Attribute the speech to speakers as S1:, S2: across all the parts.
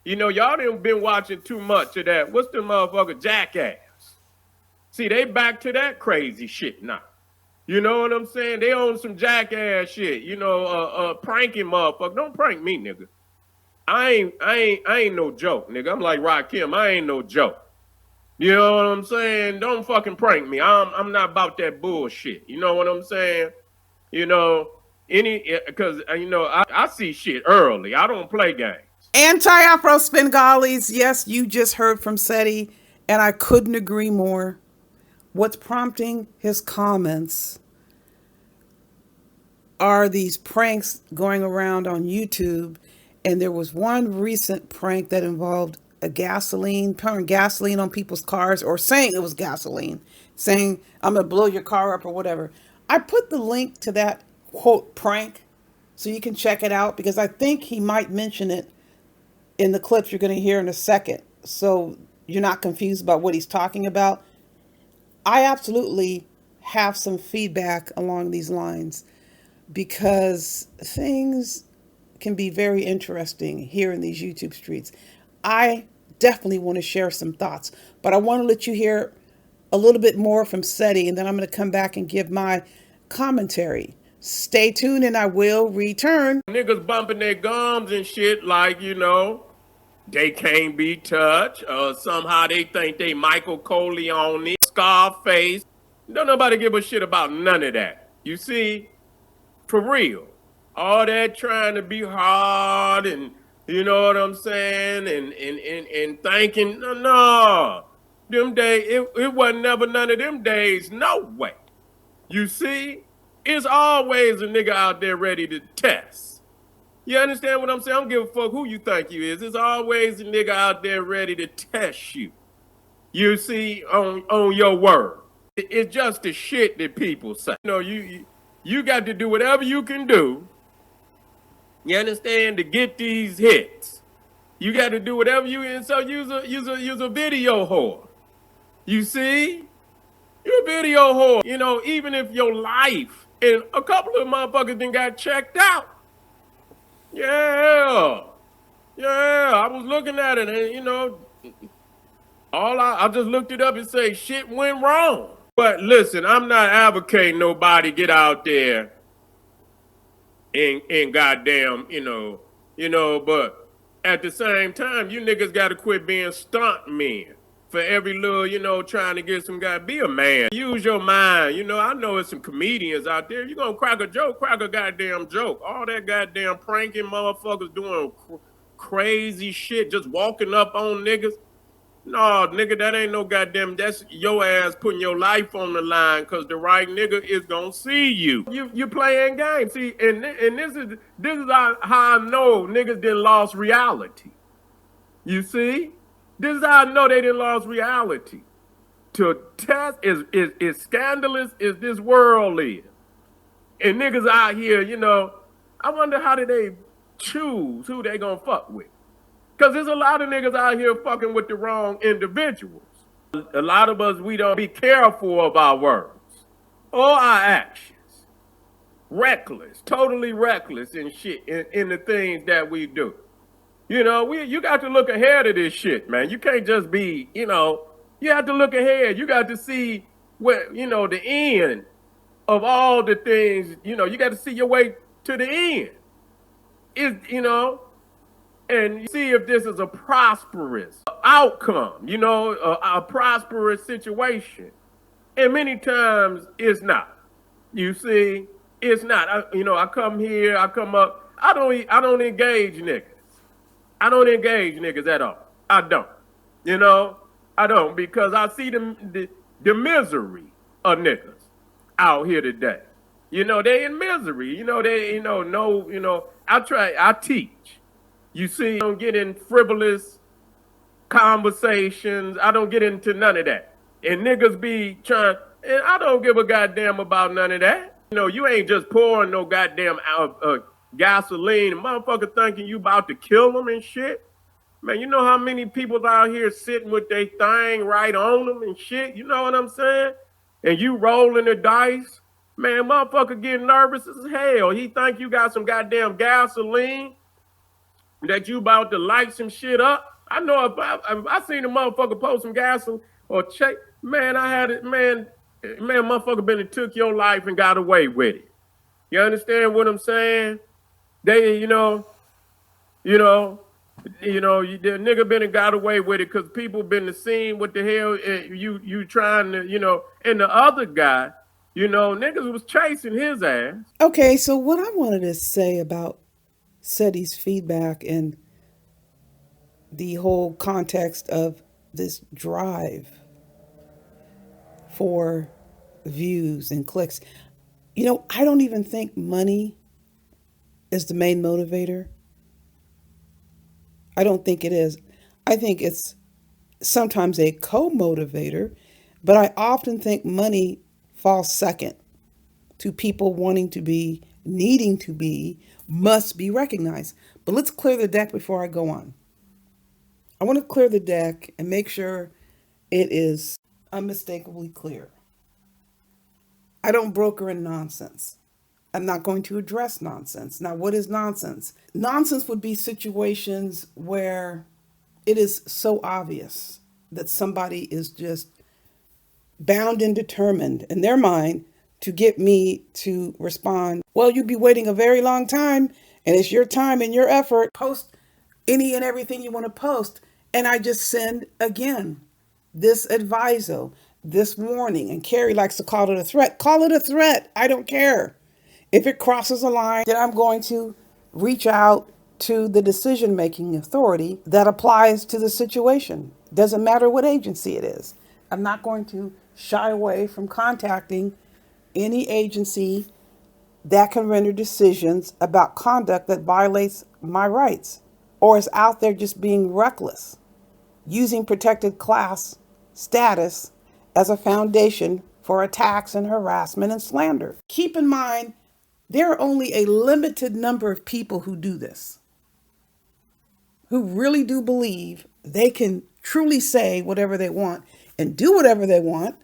S1: You know, y'all done been watching too much of that. What's the motherfucker Jackass? See, they back to that crazy shit now. You know what I'm saying? They on some jackass shit. You know, pranking motherfucker. Don't prank me, nigga. I ain't no joke, nigga. I'm like Rakim. I ain't no joke. You know what I'm saying? Don't fucking prank me. I'm not about that bullshit. You know what I'm saying? You know, because you know I see shit early. I don't play games.
S2: Anti-Afro Svengalis, yes, you just heard from Seti, and I couldn't agree more. What's prompting his comments are these pranks going around on YouTube, and there was one recent prank that involved a gasoline, pouring gasoline on people's cars, or saying it was gasoline, saying, I'm going to blow your car up or whatever. I put the link to that quote prank so you can check it out because I think he might mention it in the clips you're going to hear in a second. So you're not confused about what he's talking about. I absolutely have some feedback along these lines because things can be very interesting here in these YouTube streets. I definitely want to share some thoughts, but I want to let you hear a little bit more from Seti, and then I'm going to come back and give my commentary. Stay tuned and I will return.
S1: Niggas bumping their gums and shit like, you know, they can't be touched. Somehow they think they Michael Corleone, Scarface. Don't nobody give a shit about none of that. You see, for real. All that trying to be hard and you know what I'm saying and thinking no. Them days it wasn't never none of them days, no way. You see? It's always a nigga out there ready to test. You understand what I'm saying? I don't give a fuck who you think you is. It's always a nigga out there ready to test you. You see, on your word. It's just the shit that people say. You know, you got to do whatever you can do. You understand, to get these hits. You got to do whatever you can. So use a video whore. You see, you're a video whore. You know, even if your life and a couple of motherfuckers then got checked out. Yeah, yeah. I was looking at it, and you know, I just looked it up and say shit went wrong. But listen, I'm not advocating nobody get out there and goddamn, but at the same time, you niggas gotta quit being stunt men. For every little, you know, trying to get some guy, be a man. Use your mind. You know, I know there's some comedians out there. You gonna crack a joke, crack a goddamn joke. All that goddamn pranking motherfuckers doing crazy shit, just walking up on niggas. No, nigga, that ain't no goddamn. That's your ass putting your life on the line because the right nigga is gonna see you. You playing games. See, and this is how I know niggas didn't lost reality. You see, this is how I know they didn't lost reality. To test is scandalous as this world is, and niggas out here, you know. I wonder how did they choose who they gonna fuck with. Because there's a lot of niggas out here fucking with the wrong individuals. A lot of us, we don't be careful of our words or our actions. Reckless, totally reckless in shit, in the things that we do. You know, you got to look ahead of this shit, man. You can't just be, you know, you have to look ahead. You got to see what, you know, the end of all the things, you know, you got to see your way to the end. You know, and see if this is a prosperous outcome, you know, a prosperous situation. And many times it's not. You see, it's not. I come here, I come up. I don't engage niggas. I don't engage niggas at all. I don't. You know, I don't because I see the misery of niggas out here today. You know, they in misery. You know, I teach. You see, I don't get in frivolous conversations. I don't get into none of that. And niggas be trying, and I don't give a goddamn about none of that. You know, you ain't just pouring no goddamn gasoline and motherfucker thinking you about to kill them and shit. Man, you know how many people out here sitting with their thing right on them and shit? You know what I'm saying? And you rolling the dice. Man, motherfucker getting nervous as hell. He think you got some goddamn gasoline. that you about to light some shit up. I know if I seen a motherfucker post some gasoline or check, man, I had it, man, motherfucker been and took your life and got away with it. You understand what I'm saying? They, you know, the nigga been and got away with it because people been to seen what the hell you trying to, and the other guy, niggas was chasing his ass.
S2: Okay, so what I wanted to say about SETI's feedback and the whole context of this drive for views and clicks, I don't even think money is the main motivator. I don't think it is. I think it's sometimes a co-motivator, but I often think money falls second to people wanting to be, needing to be, must be recognized. But let's clear the deck before I go on. I want to clear the deck and make sure it is unmistakably clear. I don't broker in nonsense. I'm not going to address nonsense. Now, what is nonsense? Nonsense would be situations where it is so obvious that somebody is just bound and determined in their mind to get me to respond. Well, you'd be waiting a very long time, and it's your time and your effort. Post any and everything you want to post. And I just send again this adviso, this warning. And Carrie likes to call it a threat. Call it a threat. I don't care. If it crosses a line, then I'm going to reach out to the decision-making authority that applies to the situation. Doesn't matter what agency it is. I'm not going to shy away from contacting any agency that can render decisions about conduct that violates my rights or is out there just being reckless, using protected class status as a foundation for attacks and harassment and slander. Keep in mind, there are only a limited number of people who do this, who really do believe they can truly say whatever they want and do whatever they want,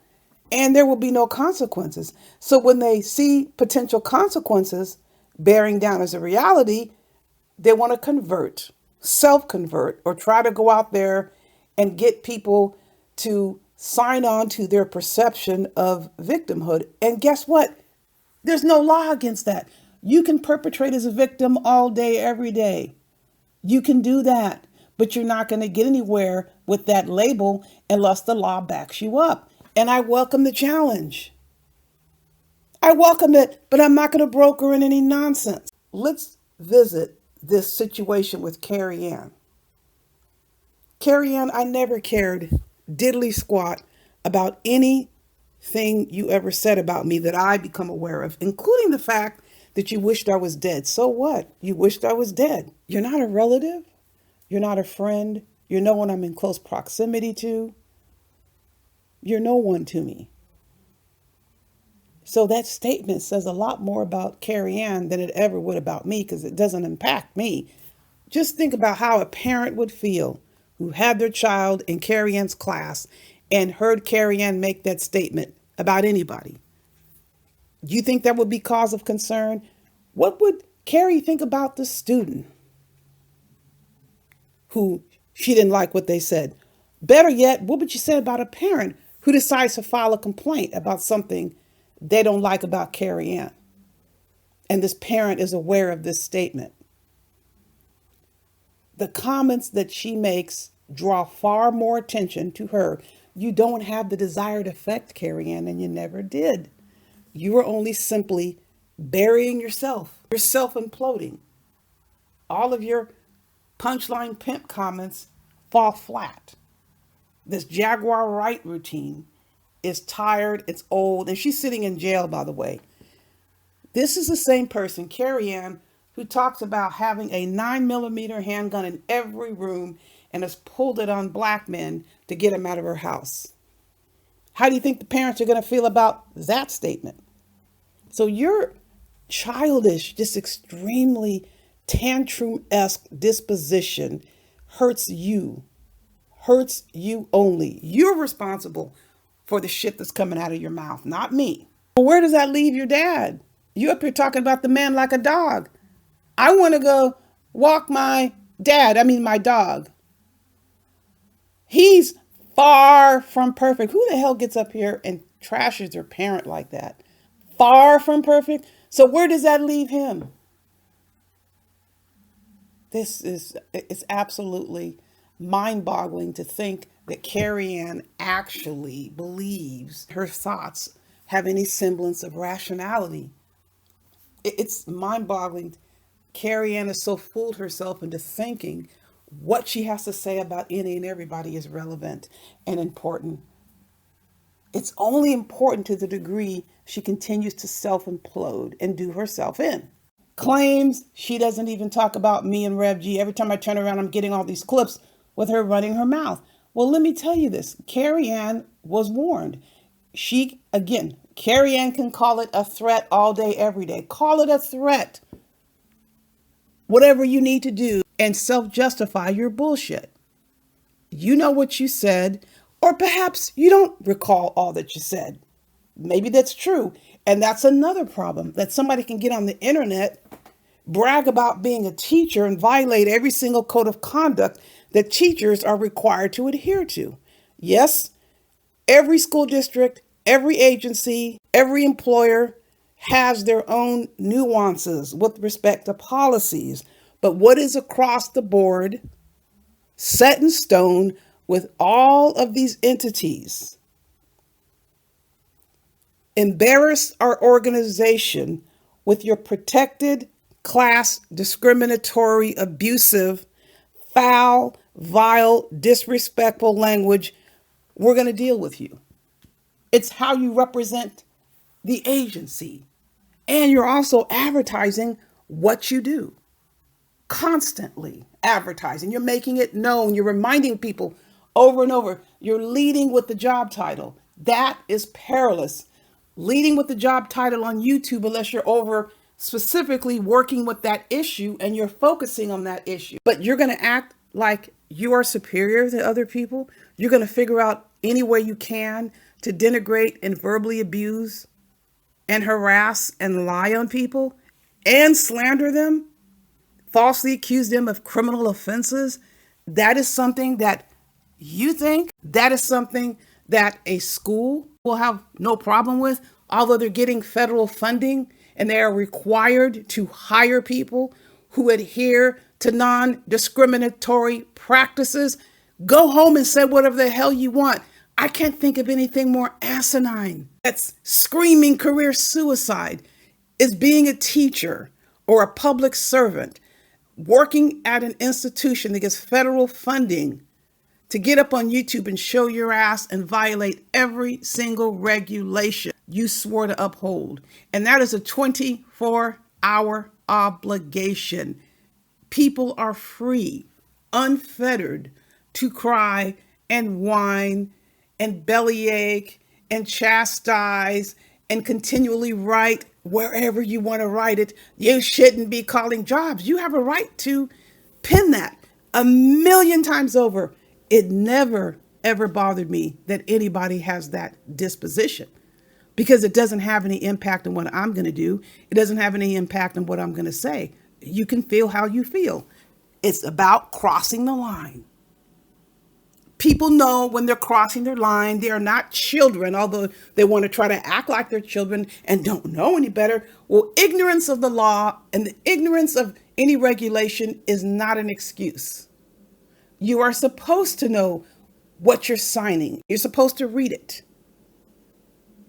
S2: and there will be no consequences. So when they see potential consequences bearing down as a reality, they want to convert, self-convert, or try to go out there and get people to sign on to their perception of victimhood. And guess what? There's no law against that. You can perpetrate as a victim all day, every day. You can do that, but you're not going to get anywhere with that label unless the law backs you up. And I welcome the challenge. I welcome it, but I'm not going to broker in any nonsense. Let's visit this situation with Carrie Ann. Carrie Ann, I never cared diddly squat about anything you ever said about me that I become aware of, including the fact that you wished I was dead. So what? You wished I was dead. You're not a relative. You're not a friend. You're no one I'm in close proximity to. You're no one to me. So that statement says a lot more about Carrie Ann than it ever would about me, because it doesn't impact me. Just think about how a parent would feel who had their child in Carrie Ann's class and heard Carrie Ann make that statement about anybody. Do you think that would be cause of concern? What would Carrie think about the student who she didn't like what they said? Better yet, what would you say about a parent who decides to file a complaint about something they don't like about Carrie Ann? And this parent is aware of this statement. The comments that she makes draw far more attention to her. You don't have the desired effect, Carrie Ann, and you never did. You are only simply burying yourself. You're self-imploding. All of your punchline pimp comments fall flat. This Jaguar Wright routine is tired, it's old, and she's sitting in jail, by the way. This is the same person, Carrie Ann, who talks about having a 9mm handgun in every room and has pulled it on black men to get them out of her house. How do you think the parents are going to feel about that statement? So your childish, just extremely tantrum-esque disposition hurts you only. You're responsible for the shit that's coming out of your mouth, not me. Well, where does that leave your dad? You up here talking about the man like a dog. I want to go walk my Dad, I mean my dog. He's far from perfect. Who the hell gets up here and trashes their parent like that? Far from perfect. So where does that leave him? This is it's absolutely mind-boggling to think that Carrie Ann actually believes her thoughts have any semblance of rationality. It's mind-boggling. Carrie Ann has so fooled herself into thinking what she has to say about any and everybody is relevant and important. It's only important to the degree she continues to self-implode and do herself in. Claims she doesn't even talk about me and Rev G. Every time I turn around, I'm getting all these clips with her running her mouth. Well, let me tell you this. Carrie Ann was warned. Carrie Ann can call it a threat all day, every day. Call it a threat. Whatever you need to do and self-justify your bullshit. You know what you said, or perhaps you don't recall all that you said. Maybe that's true. And that's another problem, that somebody can get on the internet, brag about being a teacher, and violate every single code of conduct that teachers are required to adhere to. Yes, every school district, every agency, every employer has their own nuances with respect to policies. But what is across the board, set in stone with all of these entities? Embarrass our organization with your protected class discriminatory, abusive, foul, vile, disrespectful language. We're going to deal with you. It's how you represent the agency. And you're also advertising what you do. Constantly advertising. You're making it known. You're reminding people over and over. You're leading with the job title. That is perilous. Leading with the job title on YouTube, unless you're over specifically working with that issue and you're focusing on that issue. But you're going to act like you are superior to other people. You're going to figure out any way you can to denigrate and verbally abuse and harass and lie on people and slander them, falsely accuse them of criminal offenses. That is something that you think, that is something that a school will have no problem with, although they're getting federal funding and they are required to hire people who adhere to non-discriminatory practices. Go home and say whatever the hell you want. I can't think of anything more asinine. That's screaming career suicide is being a teacher or a public servant working at an institution that gets federal funding to get up on YouTube and show your ass and violate every single regulation you swore to uphold. And that is a 24-hour obligation. People are free, unfettered, to cry and whine and bellyache and chastise and continually write wherever you want to write it. You shouldn't be calling jobs. You have a right to pin that 1,000,000 times over. It never, ever bothered me that anybody has that disposition because it doesn't have any impact on what I'm going to do. It doesn't have any impact on what I'm going to say. You can feel how you feel. It's about crossing the line. People know when they're crossing their line. They are not children, although they want to try to act like they're children and don't know any better. Well, ignorance of the law and the ignorance of any regulation is not an excuse. You are supposed to know what you're signing. You're supposed to read it.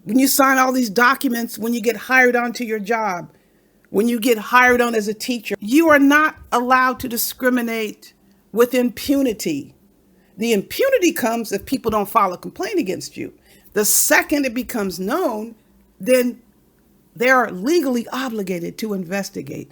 S2: When you sign all these documents, when you get hired onto your job, when you get hired on as a teacher, you are not allowed to discriminate with impunity. The impunity comes if people don't file a complaint against you. The second it becomes known, then they are legally obligated to investigate.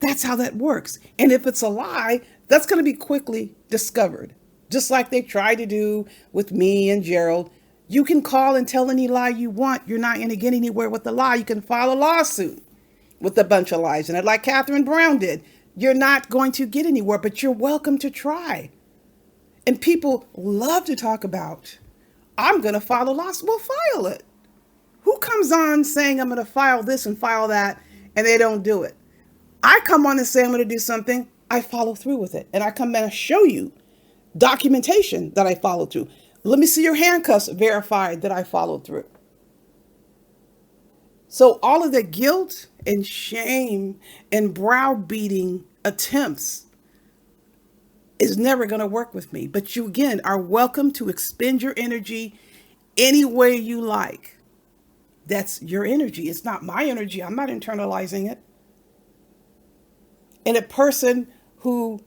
S2: That's how that works. And if it's a lie, that's going to be quickly discovered. Just like they tried to do with me and Gerald. You can call and tell any lie you want. You're not going to get anywhere with the lie. You can file a lawsuit with a bunch of lies in it, like Catherine Brown did. You're not going to get anywhere, but you're welcome to try. And people love to talk about, I'm going to file a lawsuit. Well, file it. Who comes on saying I'm going to file this and file that, and they don't do it? I come on and say I'm going to do something. I follow through with it. And I come and show you documentation that I followed through. Let me see your handcuffs verified that I followed through. So all of the guilt and shame and browbeating attempts is never going to work with me. But you, again, are welcome to expend your energy any way you like. That's your energy. It's not my energy. I'm not internalizing it. And a person who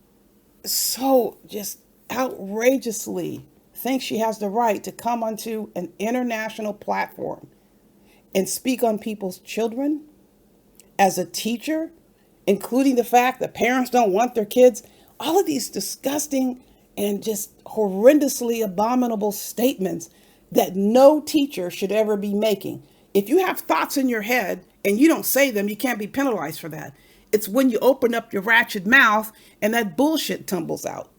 S2: so just outrageously thinks she has the right to come onto an international platform and speak on people's children as a teacher, including the fact that parents don't want their kids, all of these disgusting and just horrendously abominable statements that no teacher should ever be making. If you have thoughts in your head and you don't say them, you can't be penalized for that. It's when you open up your ratchet mouth and that bullshit tumbles out.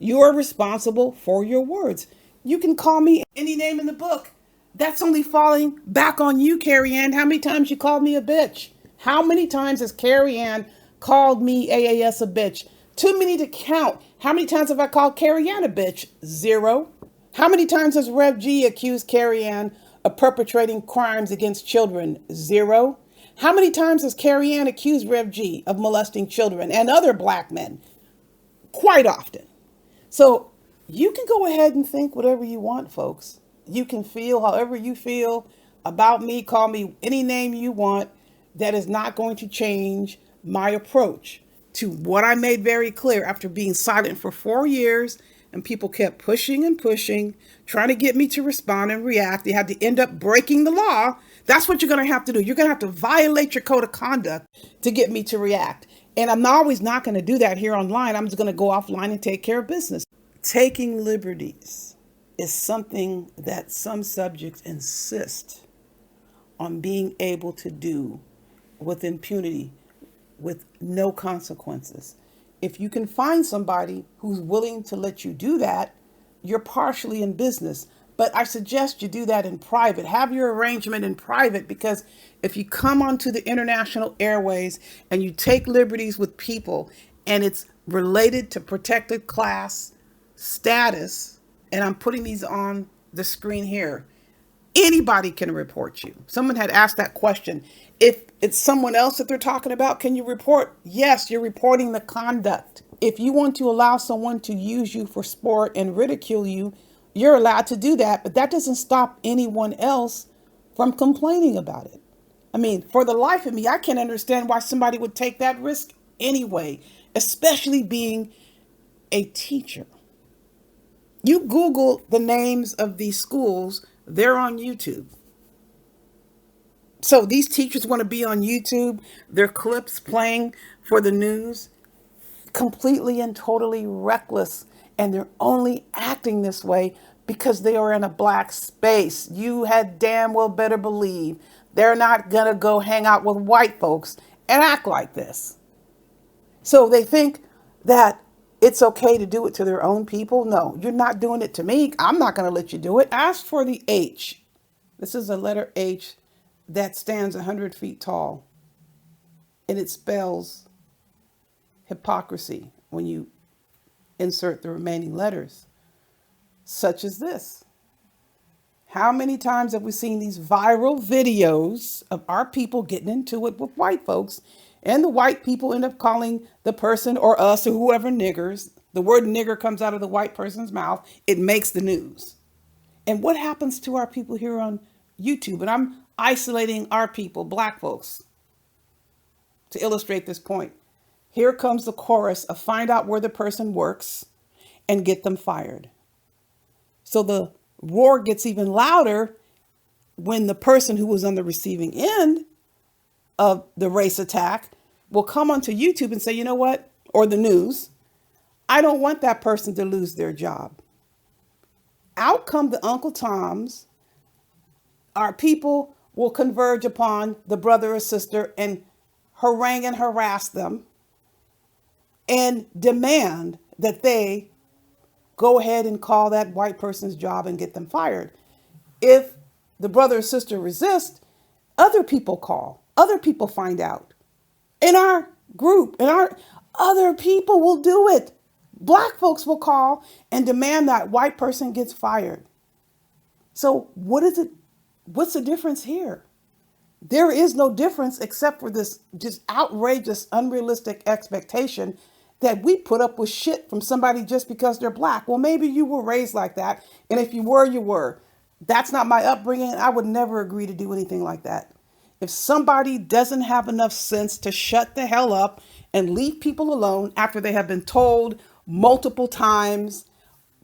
S2: You are responsible for your words. You can call me any name in the book. That's only falling back on you, Carrie Ann. How many times you called me a bitch? How many times has Carrie Ann called me AAS a bitch? Too many to count. How many times have I called Carrie Ann a bitch? Zero. How many times has Rev G accused Carrie Ann of perpetrating crimes against children? Zero. How many times has Carrie Ann accused Rev G of molesting children and other black men? Quite often. So you can go ahead and think whatever you want, folks. You can feel however you feel about me. Call me any name you want. That is not going to change my approach to what I made very clear after being silent for 4 years, and people kept pushing and pushing, trying to get me to respond and react. They had to end up breaking the law. That's what you're going to have to do. You're going to have to violate your code of conduct to get me to react. And I'm always not going to do that here online. I'm just going to go offline and take care of business. Taking liberties is something that some subjects insist on being able to do with impunity, with no consequences. If you can find somebody who's willing to let you do that, you're partially in business. But I suggest you do that in private. Have your arrangement in private, because if you come onto the international airways and you take liberties with people and it's related to protected class status, and I'm putting these on the screen here, anybody can report you. Someone had asked that question. If it's someone else that they're talking about, can you report? Yes, you're reporting the conduct. If you want to allow someone to use you for sport and ridicule you, you're allowed to do that, but that doesn't stop anyone else from complaining about it. I mean, for the life of me, I can't understand why somebody would take that risk anyway, especially being a teacher. You Google the names of these schools, they're on YouTube. So these teachers want to be on YouTube, their clips playing for the news, completely and totally reckless. And they're only acting this way because they are in a black space. You had damn well better believe they're not going to go hang out with white folks and act like this. So they think that it's okay to do it to their own people. No, you're not doing it to me. I'm not going to let you do it. Ask for the H. This is a letter H that stands 100 feet tall, and it spells hypocrisy when you insert the remaining letters, such as this. How many times have we seen these viral videos of our people getting into it with white folks, and the white people end up calling the person or us or whoever niggers? The word nigger comes out of the white person's mouth. It makes the news. And what happens to our people here on YouTube? And I'm isolating our people, black folks, to illustrate this point. Here comes the chorus of find out where the person works and get them fired. So the roar gets even louder when the person who was on the receiving end of the race attack will come onto YouTube and say, you know what, or the news, I don't want that person to lose their job. Out come the Uncle Toms. Our people will converge upon the brother or sister and harangue and harass them and demand that they go ahead and call that white person's job and get them fired. If the brother or sister resist, other people call, other people find out. In our group, Other people will do it. Black folks will call and demand that white person gets fired. So what is it? What's the difference here? There is no difference except for this just outrageous, unrealistic expectation that we put up with shit from somebody just because they're black. Well, maybe you were raised like that. And if you were, you were. That's not my upbringing. I would never agree to do anything like that. If somebody doesn't have enough sense to shut the hell up and leave people alone after they have been told multiple times,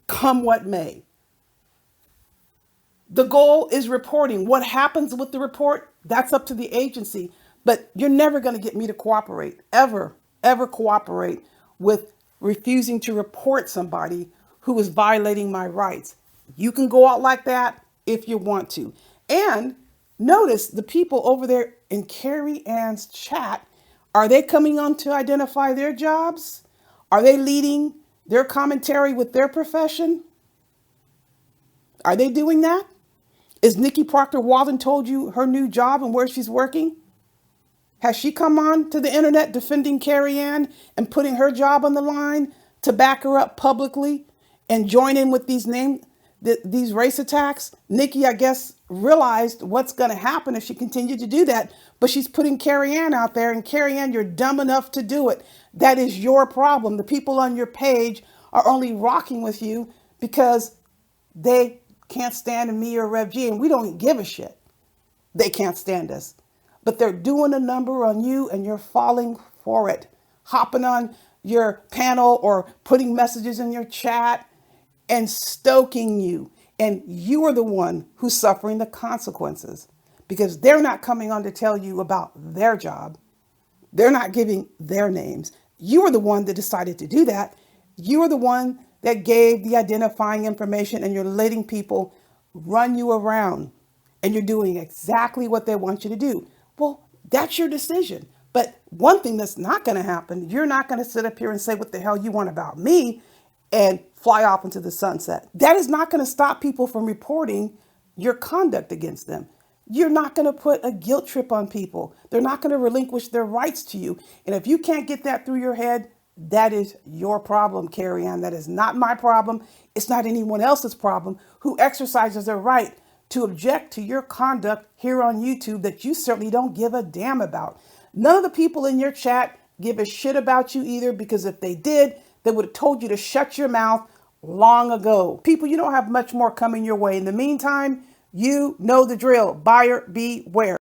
S2: come what may, the goal is reporting. What happens with the report, that's up to the agency. But you're never going to get me to cooperate, ever cooperate with refusing to report somebody who is violating my rights. You can go out like that if you want to. And notice the people over there in Carrie Ann's chat, are they coming on to identify their jobs? Are they leading their commentary with their profession? Are they doing that? Is Nikki Proctor Walden told you her new job and where she's working? Has she come on to the internet defending Carrie Ann and putting her job on the line to back her up publicly and join in with these race attacks? Nikki, I guess, realized what's going to happen if she continued to do that, but she's putting Carrie Ann out there, and Carrie Ann, you're dumb enough to do it. That is your problem. The people on your page are only rocking with you because they can't stand me or Rev G, and we don't give a shit. They can't stand us. But they're doing a number on you and you're falling for it. Hopping on your panel or putting messages in your chat and stoking you. And you are the one who's suffering the consequences because they're not coming on to tell you about their job. They're not giving their names. You are the one that decided to do that. You are the one that gave the identifying information, and you're letting people run you around and you're doing exactly what they want you to do. Well, that's your decision. But one thing that's not going to happen, you're not going to sit up here and say what the hell you want about me and fly off into the sunset. That is not going to stop people from reporting your conduct against them. You're not going to put a guilt trip on people. They're not going to relinquish their rights to you. And if you can't get that through your head, that is your problem, Carrie Ann. That is not my problem. It's not anyone else's problem who exercises their right to object to your conduct here on YouTube that you certainly don't give a damn about. None of the people in your chat give a shit about you either, because if they did, they would have told you to shut your mouth long ago. People, you don't have much more coming your way. In the meantime, you know the drill. Buyer beware.